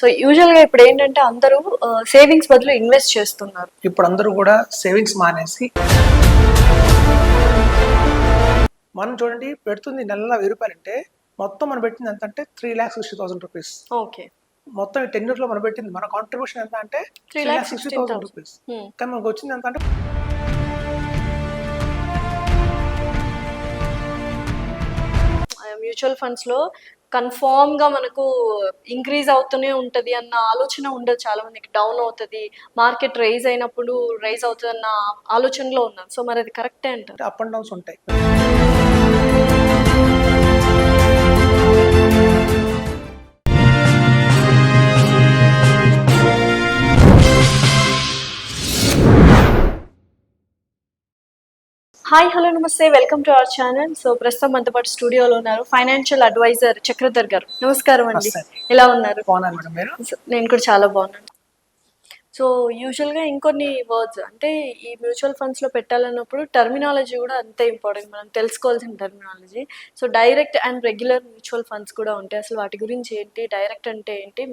So usual గా ఇప్పుడు ఏంటంటే అందరూ సేవింగ్స్ బదులు ఇన్వెస్ట్ చేస్తున్నారు. ఇప్పుడు అందరూ కూడా సేవింగ్స్ మానేసి మనం చూడండి పెడుతుంది నెలలో 1000 రూపాయలు అంటే మొత్తం మనం పెట్టింది ఎంత అంటే 3,60,000 రూపీస్. ఓకే. మొత్తం 10 ఇయర్స్ లో మనం పెట్టింది మన కాంట్రిబ్యూషన్ ఎంత అంటే 3,60,000 రూపీస్. కానీ మనకు వచ్చింది ఎంత అంటే మ్యూచువల్ ఫండ్స్ లో కన్ఫామ్ గా మనకు ఇంక్రీజ్ అవుతూనే ఉంటది అన్న ఆలోచన ఉండదు. చాలా మందికి డౌన్ అవుతుంది, మార్కెట్ రైజ్ అయినప్పుడు రైజ్ అవుతుంది అన్న ఆలోచనలో ఉన్నారు. సో మరి అది కరెక్టే అంటారు? అప్ అండ్ డౌన్స్ ఉంటాయి. హాయ్, హలో, నమస్తే, welcome to our channel. So ప్రస్తుతం మనతో పాటు స్టూడియోలో ఉన్నారు ఫైనాన్షియల్ అడ్వైజర్ చక్రధర్ గారు. నమస్కారం అండి, ఎలా ఉన్నారు? బాగున్నారు మేడం మీరు? నేను కూడా చాలా బాగున్నాను. సో యూజువల్గా ఇంకొన్ని వర్డ్స్ అంటే ఈ మ్యూచువల్ ఫండ్స్లో పెట్టాలన్నప్పుడు టర్మినాలజీ కూడా అంతే ఇంపార్టెంట్, మనం తెలుసుకోవాల్సిన terminology. So direct and regular mutual funds కూడా ఉంటాయి. అసలు వాటి గురించి ఏంటి, డైరెక్ట్ అంటే ఏంటి,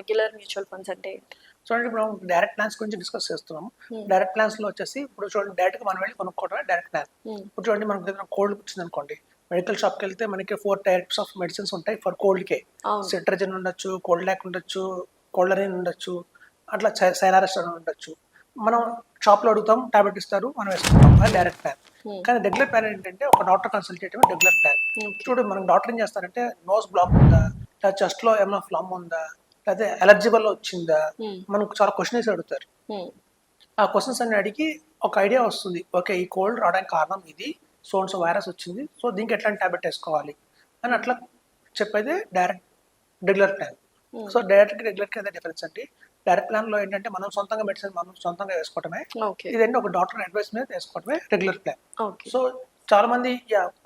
రెగ్యులర్ మ్యూచువల్ ఫండ్స్ అంటే ఏంటి? చూడండి, ఇప్పుడు డైరెక్ట్ ప్లాన్స్ గురించి డిస్కస్ చేస్తున్నాం. డైరెక్ట్ ప్లాన్స్ లో వచ్చేసి ఇప్పుడు చూడండి డైరెక్ట్ గా మనం వెళ్ళి కొనుక్కోవడమే డైరెక్ట్ ప్లాన్. ఇప్పుడు చూడండి మనకు ఏదైనా కోల్డ్ వచ్చింది అనుకోండి, మెడికల్ షాప్ కి వెళ్తే మనకి 4 టైప్స్ ఆఫ్ మెడిసిన్స్ ఉంటాయి ఫర్ కోల్డ్ కే. సిట్రజిన్ ఉండొచ్చు, కోల్డ్ లాక్ ఉండొచ్చు, కోల్డరిన్ ఉండొచ్చు, అట్లా సైనారెస్ట్ ఉండొచ్చు. మనం షాప్ లో అడుగుతాం, టాబ్లెట్ ఇస్తారు, మనం వేసుకుంటాం. అది డైరెక్ట్ ప్లాన్. కానీ రెగ్యులర్ ప్లాన్ ఏంటంటే ఒక డాక్టర్ కన్సల్ట్ చేయడం రెగ్యులర్ ప్లాన్. చూడు మనకు డాక్టర్ ఏం చేస్తారంటే నోస్ బ్లాక్ ఉందా, లేదా చెస్ట్ లో ఏమైనా ఫ్లమ్ ఉందా, లేకపోతే ఎలర్జీ వల్ల వచ్చిందా, మనకు చాలా క్వశ్చన్స్ అడుగుతారు. ఆ క్వశ్చన్స్ అన్ని అడిగి ఒక ఐడియా వస్తుంది, ఓకే ఈ కోల్డ్ రావడానికి కారణం ఇది, సో వైరస్ వచ్చింది, సో దీనికి ఎట్లాంటి టాబ్లెట్ వేసుకోవాలి అని అట్లా చెప్పేది direct regular plan. So direct రెగ్యులర్కి అదే డిఫరెన్స్ అండి. డైరెక్ట్ ప్లాన్ లో ఏంటంటే మనం సొంతంగా మెడిసిన్ మనం సొంతంగా వేసుకోవటమే, ఇదంటే ఒక డాక్టర్ అడ్వైస్ మీద వేసుకోవటమే రెగ్యులర్ ప్లాన్. సో చాలా మంది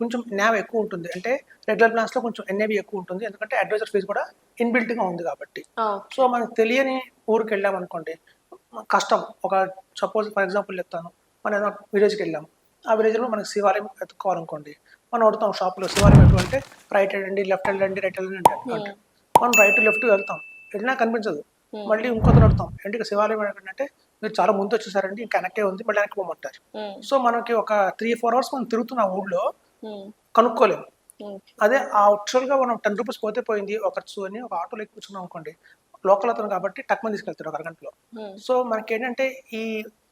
కొంచెం NAV ఎక్కువ ఉంటుంది, అంటే రెగ్యులర్ ప్లాన్స్ లో కొంచెం NAV ఎక్కువ ఉంటుంది, ఎందుకంటే అడ్వైజర్ ఫీజు కూడా ఇన్బిల్ట్ గా ఉంది కాబట్టి. సో మనకు తెలియని ఊరికి వెళ్ళాం అనుకోండి, కష్టం. ఒక సపోజ్ ఫర్ ఎగ్జాంపుల్ చెప్తాను, మనం ఏదైనా విలేజ్కి వెళ్ళాము, ఆ విలేజ్ లో మనకి శివాలయం ఎత్తుకోవాలనుకోండి, మనం అడుగుతాం షాప్ లో శివాలయం ఎటువంటి రైట్ వెళ్ళండి, లెఫ్ట్ వెళ్ళండి, రైట్ వెళ్ళండి అంటే మనం రైట్ లెఫ్ట్ వెళ్తాం, వెళ్ళినా కనిపించదు. మళ్ళీ ఇంకొకరు అడుగుతాం, ఏంటి శివాలయం ఏంటంటే మీరు చాలా ముందు వచ్చేసారండి, కనెక్టే ఉంది, మళ్ళీ వెనక్కి పోమంటారు. సో మనకి ఒక 3-4 అవర్స్ మనం తిరుగుతున్న ఊళ్ళో కనుక్కోలేము. అదే ఆ యాక్చువల్ గా మనం 10 రూపీస్ పోతే పోయింది, ఒక ఖర్చు అని ఒక ఆటోలో ఎక్కువ కూర్చున్నాం అనుకోండి, లోకల్ అతను కాబట్టి టక్మని తీసుకెళ్తారు ఒక అరగంటలో. సో మనకి ఏంటంటే ఈ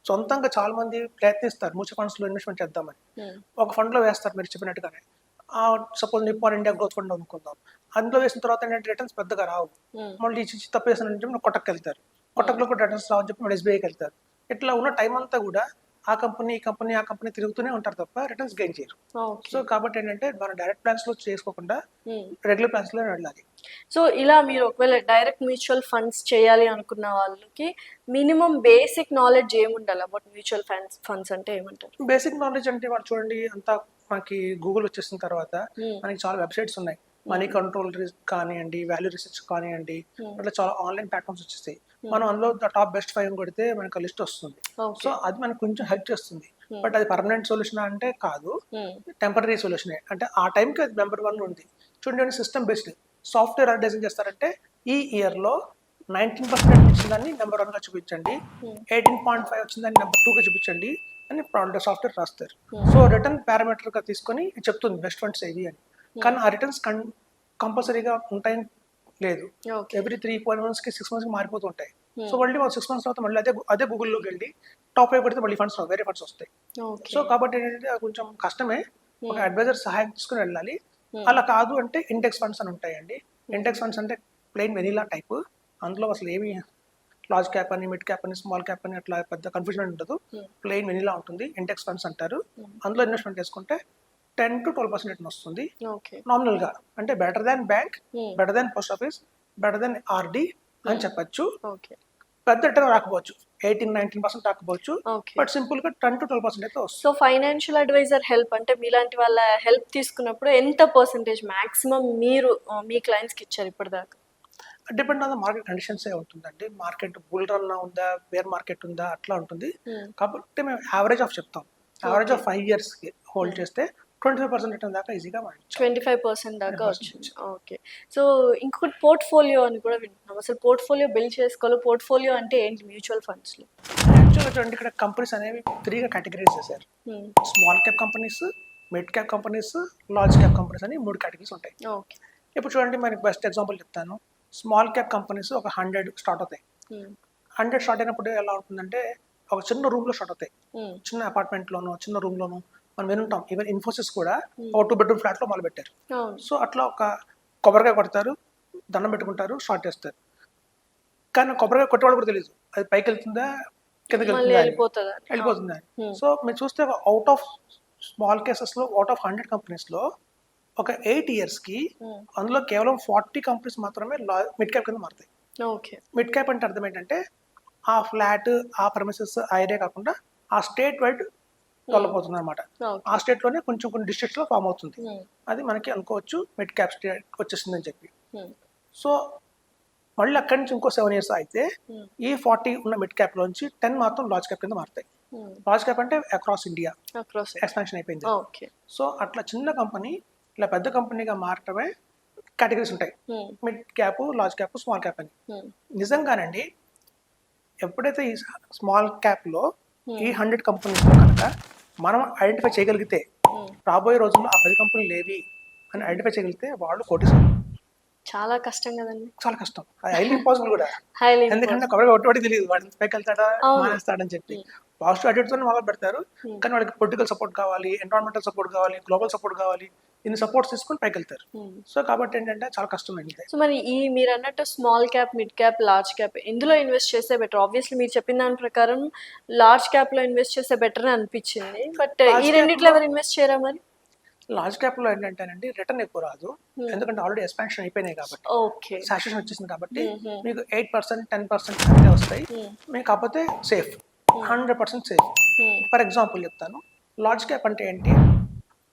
సొంతంగా చాలా మంది ప్రయత్నిస్తారు మ్యూచువల్ ఫండ్స్ లో ఇన్వెస్ట్మెంట్ చేద్దామని. ఒక ఫండ్ లో వేస్తారు మీరు చెప్పినట్టుగానే. Suppose Nippon India growth fund అనుకుందాం, అందులో వేసిన తర్వాత ఏంటంటే రిటర్న్స్ పెద్దగా రావు. మళ్ళీ తప్పు వేసిన కొట్టకు వెళ్తారు, కొట్టకులో కూడా రిటర్న్స్ రావని చెప్పి మళ్ళీ SBIకి వెళ్తారు. ఇట్లా ఉన్న టైం అంతా కూడా ఆ కంపెనీ ఈ కంపెనీ ఆ కంపెనీ తిరుగుతూనే ఉంటారు తప్ప రిటర్న్స్ గెయిన్ చేయరు. సో కాబట్టి ఏంటంటే మనం డైరెక్ట్ ప్లాన్స్ లో చేసుకోకుండా రెగ్యులర్ ప్లాన్స్ లో వెళ్ళాలి. సో ఇలా మీరు ఒకవేళ డైరెక్ట్ మ్యూచువల్ ఫండ్స్ చేయాలి అనుకున్న వాళ్ళకి మినిమం బేసిక్ నాలెడ్జ్ ఏముండాలి అబౌట్ మ్యూచువల్ ఫండ్స్ అంటే ఏమంటారు? బేసిక్ నాలెడ్జ్ అంటే వాళ్ళు చూడండి, అంతా మనకి గూగుల్ వచ్చేసిన తర్వాత మనకి చాలా వెబ్సైట్స్ ఉన్నాయి. మనీ కంట్రోల్ రిస్క్ కానివ్వండి, వాల్యూ రీసెర్చ్ కానివ్వండి, అట్లా చాలా ఆన్లైన్ ప్లాట్ఫామ్స్ వచ్చేస్తాయి. మనం అందులో టాప్ బెస్ట్ 5 కొడితే మనకు లిస్ట్ వస్తుంది. సో అది మనకు కొంచెం హెల్ప్ చేస్తుంది. బట్ అది పర్మనెంట్ సొల్యూషన్ అంటే కాదు, టెంపరీ సొల్యూషనే. అంటే ఆ టైంకి అది నెంబర్ 1 ఉంది. చూడండి సిస్టమ్ బేస్డ్ సాఫ్ట్వేర్ డిజైన్ చేస్తారంటే ఈ ఇయర్ లో 19% వచ్చిందని నెంబర్ 1 గా చూపించండి, 18.5 వచ్చిందని నెంబర్ 2 గా చూపించండి అని సాఫ్ట్వేర్ రాస్తారు. సో రిటర్న్ పారామీటర్ గా తీసుకొని చెప్తుంది బెస్ట్ ఫండ్స్ ఏవి అని. కానీ ఆ రిటర్న్స్ కంపల్సరీగా ఉంటాయని లేదు, ఎవ్రీ 3 months కి 6 months కి మారిపోతూ ఉంటాయి. సో మళ్ళీ 6 months తర్వాత మళ్ళీ అదే గూగుల్లోకి వెళ్ళి టాప్ 5 కొడితే మళ్ళీ ఫండ్స్ వేరే ఫండ్స్ వస్తాయి. సో కాబట్టి ఏంటంటే కొంచెం కష్టమే, ఒక అడ్వైజర్ సహాయం తీసుకుని వెళ్ళాలి. అలా కాదు అంటే ఇండెక్స్ ఫండ్స్ అని ఉంటాయండి. ఇండెక్స్ ఫండ్స్ అంటే ప్లెయిన్ వెనిలా టైప్, అందులో అసలు ఏమి లార్జ్ క్యాప్ అని, మిడ్ క్యాప్ అని, స్మాల్ క్యాప్ అని అట్లా పెద్ద కన్ఫ్యూజన్ ఉండదు. ప్లెయిన్ వెనిలా ఉంటుంది, ఇండెక్స్ ఫండ్స్ అంటారు. అందులో ఇన్వెస్ట్మెంట్ చేసుకుంటే 10 to 12% రిటర్న్ వస్తుంది నామినల్ గా. అంటే better than bank, better than post office, better than RD అని చెప్పచ్చు. పెద్ద రిటర్న్ రాకపోవచ్చు, 18-19% రాకపోవచ్చు, బట్ సింపుల్ గా 10 to 12% అయితే వస్తుంది. సో ఫైనాన్షియల్ అడ్వైజర్ హెల్ప్ అంటే మీలాంటి వాళ్ళ హెల్ప్ తీసుకున్నప్పుడు ఎంత పర్సెంటేజ్ మాక్సిమం మీరు మీ క్లయింట్స్ కి ఇచ్చారు ఇప్పటిదాకా? Depend on the market conditions ఉంటుందండి. మార్కెట్ బుల్ రన్ ఉందా, బేర్ మార్కెట్ ఉందా, అట్లా ఉంటుంది. కాబట్టి మేము యావరేజ్ ఆఫ్ చెప్తాం. యావరేజ్ ఆఫ్ 5 years కి హోల్డ్ చేస్తే 25% రిటర్న్ దాకా ఈజీగా మనం 25% దాకా 25% వచ్చింది. ఓకే. సో ఇంకొకటి పోర్ట్‌ఫోలియో అని కూడా వింటున్నాం. అసలు పోర్ట్‌ఫోలియో బిల్డ్ చేసుకోవాలి. పోర్ట్‌ఫోలియో అంటే ఏంటి మ్యూచువల్ ఫండ్స్‌లో? యాక్చువల్గా చూడండి, ఇక్కడ కంపెనీస్ అనేవి 3గా కేటగిరైజ్ చేశారు. హ్మ్. Small cap companies, mid cap companies, large cap companies అని 3 కేటగిరీస్ ఉంటాయి. ఓకే. ఇప్పుడు చూడండి, మనకి బెస్ట్ ఎగ్జాంపుల్ చెప్తాను. స్మాల్ క్యాప్ కంపెనీస్ ఒక 100 స్టార్ట్ అవుతాయి. హ్మ్. 100 స్టార్ట్ అయినప్పుడు ఎలా ఉంటుందంటే, ఒక చిన్న రూమ్లో స్టార్ట్ అవుతాయి. హ్మ్. చిన్న అపార్ట్మెంట్లోనో చిన్న రూమ్లోనో మనం వినుంటాం. ఈవెన్ ఇన్ఫోసిస్ కూడా ఒక 2 బెడ్రూమ్ ఫ్లాట్లో మొదలు పెట్టారు. అవును. సో అట్లా ఒక కొబ్బరికాయ కొడతారు, దండం పెట్టుకుంటారు, స్టార్ట్ చేస్తారు. కానీ కొబ్బరికాయ కొట్టేవాడు కూడా తెలియదు అది పైకి వెళ్తుందా కిందకి మళ్ళీ వెళ్తుందా అని, వెళ్ళిపోతదా? వెళ్ళిపోతుందా అని. హ్మ్. సో మీరు చూస్తే అవుట్ ఆఫ్ స్మాల్ కేసెస్లో, అవుట్ ఆఫ్ 100 కంపెనీస్లో ఒక 8 ఇయర్స్కి హ్మ్. అందులో కేవలం 40 కంపెనీస్ మాత్రమే మిడ్ క్యాప్ కింద మారుతాయి. ఓకే. మిడ్ క్యాప్ అంటే అర్థం ఏంటంటే, ఆ ఫ్లాట్, ఆ ప్రెమిసెస్, ఆ ఏరియా కాకుండా ఆ స్టేట్ వైడ్ డెవలప్ అవుతుంది అనమాట. ఓకే. ఆ స్టేట్లోనే కొంచెం కొన్ని డిస్ట్రిక్ట్స్లో ఫామ్ అవుతుంది. హ్మ్. అది మనకి అనుకోవచ్చు మిడ్ క్యాప్ స్టేట్ వచ్చేసిందని చెప్పి. హ్మ్. సో మళ్ళీ అక్కడి నుంచి ఇంకో 7 ఇయర్స్ అయితే హ్మ్. ఈ 40 ఉన్న మిడ్ క్యాప్లోంచి 10 మాత్రం లార్జ్ క్యాప్ కింద మారుతాయి. హ్మ్. లార్జ్ క్యాప్ అంటే అక్రాస్ ఇండియా అక్రాస్. ఎక్స్పాన్షన్ అయిపోయింది. ఓకే. సో అట్లా చిన్న కంపెనీ ఇలా పెద్ద కంపెనీగా మారటమే కేటగిరీస్ ఉంటాయి. హ్మ్. Mid cap, large cap, small cap అని. హ్మ్. నిజంగానండి, ఎప్పుడైతే ఈ స్మాల్ క్యాప్లో ఈ హ్మ్. 100 కంపెనీస్లో కనుక మనం ఐడెంటిఫై చేయగలిగితే, హ్మ్. రాబోయే రోజుల్లో ఆ 10 కంపెనీలు ఏవి అని ఐడెంటిఫై చేయగలిగితే వాళ్ళు కోటీశ్వరులు. చాలా కష్టం కదండి. చాలా కష్టం, అది హైలీ ఇంపాసిబుల్ కూడా. హైలీ ఎందుకంటే ఇంపాసిబుల్. కొబ్బరి కొట్టుబడి తెలియదు వాడు ఎంత పైకి వెళ్తాడా, అవును. మానేస్తాడని చెప్పి. హ్మ్. పాజిటివ్ అటెట్తో మొదలు పెడతారు, హ్మ్. కానీ వాళ్ళకి పొలిటికల్ సపోర్ట్ కావాలి, ఎన్విరాన్మెంటల్ సపోర్ట్ కావాలి, గ్లోబల్ సపోర్ట్ కావాలి. ఇన్ని సపోర్ట్స్ తీసుకొని పైకి వెళ్తారు. హ్మ్. సో కాబట్టి ఏంటంటే చాలా కష్టం అండి. సో మరి ఈ మీరన్నట్టు small cap, mid cap, large cap ఇందులో ఇన్వెస్ట్ చేస్తే బెటర్. ఆబ్వియస్లీ మీరు చెప్పిన దాని ప్రకారం లార్జ్ క్యాప్‌లో ఇన్వెస్ట్ చేస్తే బెటర్ అని అనిపించింది. బట్ ఈ లార్జ్ రెండిట్లో క్యాప్లో ఎవరు ఇన్వెస్ట్ చేయరా మరి? లార్జ్ క్యాప్లో ఏంటంటేనండి రిటర్న్ ఎక్కువ రాదు, హ్మ్. ఎందుకంటే ఆల్రెడీ ఎక్స్పాన్షన్ అయిపోయినాయి కాబట్టి, ఓకే. సాచురేషన్ వచ్చేసింది కాబట్టి హ్మ్. హ్మ్. మీకు 8%, 10% అంతే వస్తాయి. హ్మ్. మీకు కాకపోతే సేఫ్, హ్మ్. 100% సేఫ్. హ్మ్. ఫర్ ఎగ్జాంపుల్ చెప్తాను, లార్జ్ క్యాప్ అంటే ఏంటి.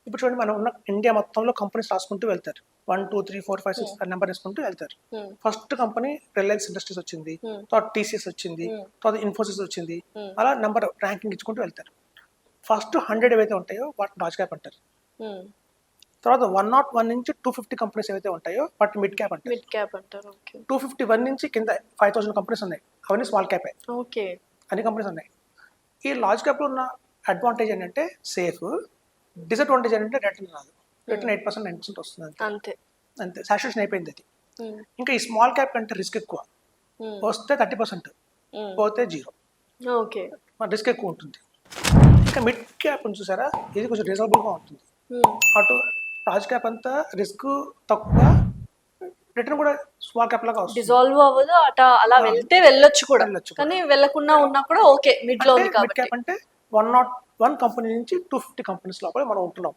ఇప్పుడు చూడండి, మనం ఉన్న ఇండియా మొత్తంలో కంపెనీస్ రాసుకుంటూ వెళ్తారు. 1, 2, 3, 4, 5, 6 నెంబర్ వేసుకుంటూ వెళ్తారు. హ్మ్. ఫస్ట్ కంపెనీ రిలయన్స్ ఇండస్ట్రీస్ వచ్చింది, హ్మ్. తర్వాత టీసీఎస్ వచ్చింది, హ్మ్. తర్వాత ఇన్ఫోసిస్ వచ్చింది. హ్మ్. అలా నెంబర్ ర్యాంకింగ్ ఇచ్చుకుంటూ వెళ్తారు. ఫస్ట్ 100 ఏవైతే ఉంటాయో వాటిని లార్జ్ క్యాప్ అంటారు. హ్మ్. తర్వాత 101 నుంచి 250 కంపెనీస్ ఏవైతే ఉంటాయో వాటిని మిడ్ క్యాప్ అంటారు. మిడ్ క్యాప్ అంటారు. ఓకే. 251 నుంచి కింద 5000 కంపెనీస్ ఉన్నాయి, అవన్నీ స్మాల్ క్యాపే. ఓకే. అన్ని కంపెనీస్ ఉన్నాయి. ఈ లార్జ్ క్యాప్లో ఉన్న అడ్వాంటేజ్ ఏంటంటే సేఫ్, డిసడ్వాంటేజ్ ఏంటంటే రిటర్న్ రాదు. రిటర్న్ 8%, 9% వస్తుంది అంతే. అంతే. అంతే, సాచురేషన్ అయిపోయింది అది. హ్మ్. ఇంకా ఈ స్మాల్ క్యాప్ కంటే రిస్క్ ఎక్కువ. హ్మ్. వస్తే 30%, హ్మ్. పోతే 0. ఓకే. రిస్క్ ఎక్కువ ఉంటుంది. ఇంకా మిడ్ క్యాప్ చూసారా, ఇది కొంచెం రీజనబుల్గా ఉంటుంది. హ్మ్. అటు లార్జ్ క్యాప్ అంతా రిస్క్ తక్కువ, రిటర్న్ కూడా స్మాల్ క్యాప్ లాగా వస్తుంది. డిజాల్వ్ అవ్వదు. అలా వెళ్తే వెళ్ళొచ్చు కూడా. వెళ్ళొచ్చు కూడా. కానీ వెళ్ళకుండా ఉన్నా కూడా ఓకే. మిడ్‌లో అంటే ఉంది మిడ్ కాబట్టి. క్యాప్ అంటే 101 కంపెనీ నుంచి 250 కంపెనీస్ లోపల మనం ఉంటున్నాం.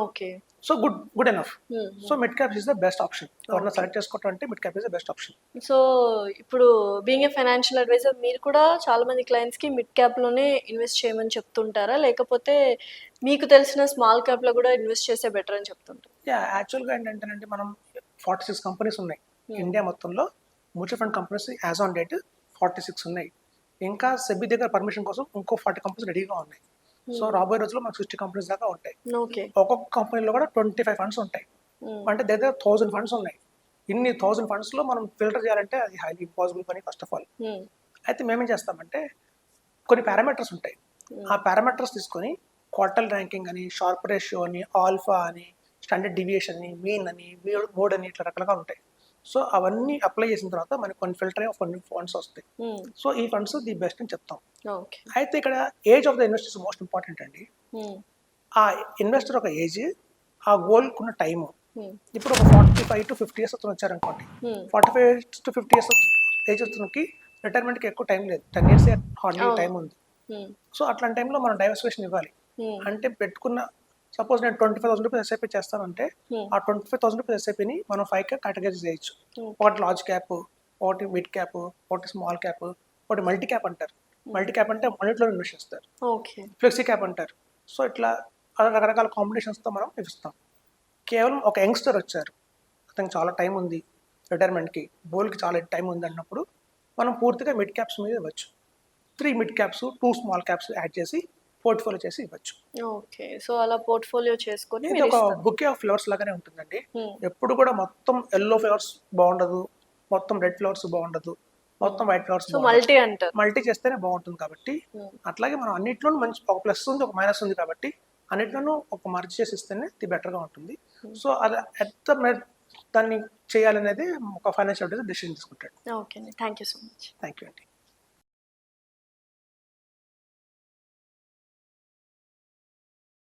Okay. So good enough. Hmm. So mid cap is the best option. ఎవరైనా ఓకే. సెలెక్ట్ చేసుకోవటం అంటే mid cap is the best option. So ఇప్పుడు బీయింగ్ ఏ ఫైనాన్షియల్ అడ్వైజర్ మీరు కూడా చాలా మంది క్లయింట్స్‌కి మిడ్ క్యాప్‌లోనే ఇన్వెస్ట్ చేయమని చెప్తుంటారా? లేకపోతే మీకు తెలిసిన స్మాల్ క్యాప్‌లో కూడా ఇన్వెస్ట్ చేస్తే బెటర్ అని చెప్తుంటారా? యాక్చువల్గా ఏంటంటేనండి, మనం 46 కంపెనీస్ ఉన్నాయి Hmm. ఇండియా మొత్తంలో. Mutual fund companies as on date 46 ఉన్నాయి. ఇంకా సెబీ దగ్గర పర్మిషన్ కోసం ఇంకో 40 కంపెనీస్ రెడీగా ఉన్నాయి. సో రాబోయే రోజుల్లో మనకు 60 కంపెనీస్ దాకా ఉంటాయి. ఓకే. ఒక్కొక్క కంపెనీలో కూడా 25 ఫండ్స్ ఉంటాయి. హ్మ్. అంటే దగ్గర 1000 ఫండ్స్ ఉన్నాయి. ఇన్ని 1000 ఫండ్స్లో మనం ఫిల్టర్ చేయాలంటే అది హైలీ ఇంపాసిబుల్ పని ఫస్ట్ ఆఫ్ ఆల్. హ్మ్. అయితే మేమేం చేస్తామంటే, కొన్ని పారామీటర్స్ ఉంటాయి. ఆ పారామీటర్స్ తీసుకొని క్వార్టల్ ర్యాంకింగ్ అని, షార్ప్ రేషియో అని, ఆల్ఫా అని, స్టాండర్డ్ డివియేషన్ అని, మీన్ అని, మోడ్ అని, ఇట్లా రకరకాలు ఉంటాయి. సో అవన్నీ అప్లై చేసిన తర్వాత మనకి కొన్ని ఫిల్టర్ అయ్యి కొన్ని ఫండ్స్ వస్తాయి. హ్మ్. సో ఈ ఫండ్స్ ది బెస్ట్ అని చెప్తాం. ఓకే. అయితే ఇక్కడ age of the investor is most important అండి. హ్మ్. ఆ ఇన్వెస్టర్ ఒక ఏజ్, ఆ గోల్కున్న టైము. హ్మ్. ఇప్పుడు ఒక 45 to 50 ఇయర్స్ అతను వచ్చారనుకోండి, హ్మ్. 45 to 50 ఇయర్స్ ఏజ్ అతనికి రిటైర్మెంట్కి ఎక్కువ టైం లేదు, 10 ఇయర్స్ హార్డ్లీ అవును. టైం ఉంది. హ్మ్. సో అట్లాంటి టైంలో మనం డైవర్సిఫికేషన్ ఇవ్వాలి. హ్మ్. అంటే పెట్టుకున్న, సపోజ్ నేను 25,000 రూపీస్ ఎస్ఐపి చేస్తానంటే హ్మ్. ఆ 25,000 రూపీస్ ఎస్ఐపిని మనం 5గా కేటగరైజ్ చేయొచ్చు. ఓకే. ఒకటి లార్జ్ క్యాప్, ఒకటి మిడ్ క్యాప్, ఒకటి స్మాల్ క్యాప్, ఒకటి మల్టీ క్యాప్ అంటారు. మల్టీ క్యాప్ అంటే మల్టీలో ఇన్వెస్ట్ చేస్తారు. ఓకే. ఫ్లెక్సీ క్యాప్ అంటారు. సో ఇట్లా అలా రకరకాల కాంబినేషన్స్తో మనం ఇస్తాం. కేవలం ఒక యంగ్స్టర్ వచ్చారు, అతనికి చాలా టైం ఉంది రిటైర్మెంట్కి, గోల్కి చాలా టైం ఉంది అన్నప్పుడు మనం పూర్తిగా మిడ్ క్యాప్స్ మీద ఇవ్వచ్చు. 3 mid caps, 2 small caps add చేసి పోర్ట్ఫోలియో చేసి ఇవ్వచ్చు. ఓకే. సో అలా పోర్ట్ఫోలియో చేసుకొని ఇది మీరు ఒక ఇస్తారు. బుకే ఆఫ్ ఫ్లవర్స్ లాగానే ఉంటుందండి. హ్మ్. ఎప్పుడు కూడా మొత్తం ఎల్లో ఫ్లవర్స్ బాగుండదు, మొత్తం రెడ్ ఫ్లవర్స్ బాగుండదు, మొత్తం వైట్ ఫ్లవర్స్ సో బాగుండదు. మల్టీ అంటారు. మల్టీ చేస్తేనే బాగుంటుంది కాబట్టి హ్మ్. అట్లాగే మనం అన్నిట్లోనూ మంచి ఒక ప్లస్ ఉంది, ఒక మైనస్ ఉంది కాబట్టి అన్నిట్లోనూ ఒక మర్జ్ చేసి ఇస్తేనే ఇది బెటర్గా ఉంటుంది. సో అది ఎంత దాన్ని చేయాలనేది ఒక ఫైనాన్షియల్ అడ్వైజర్ డిసిషన్ తీసుకుంటాడు. ఓకే అండి. Thank you so much. Thank you అండి.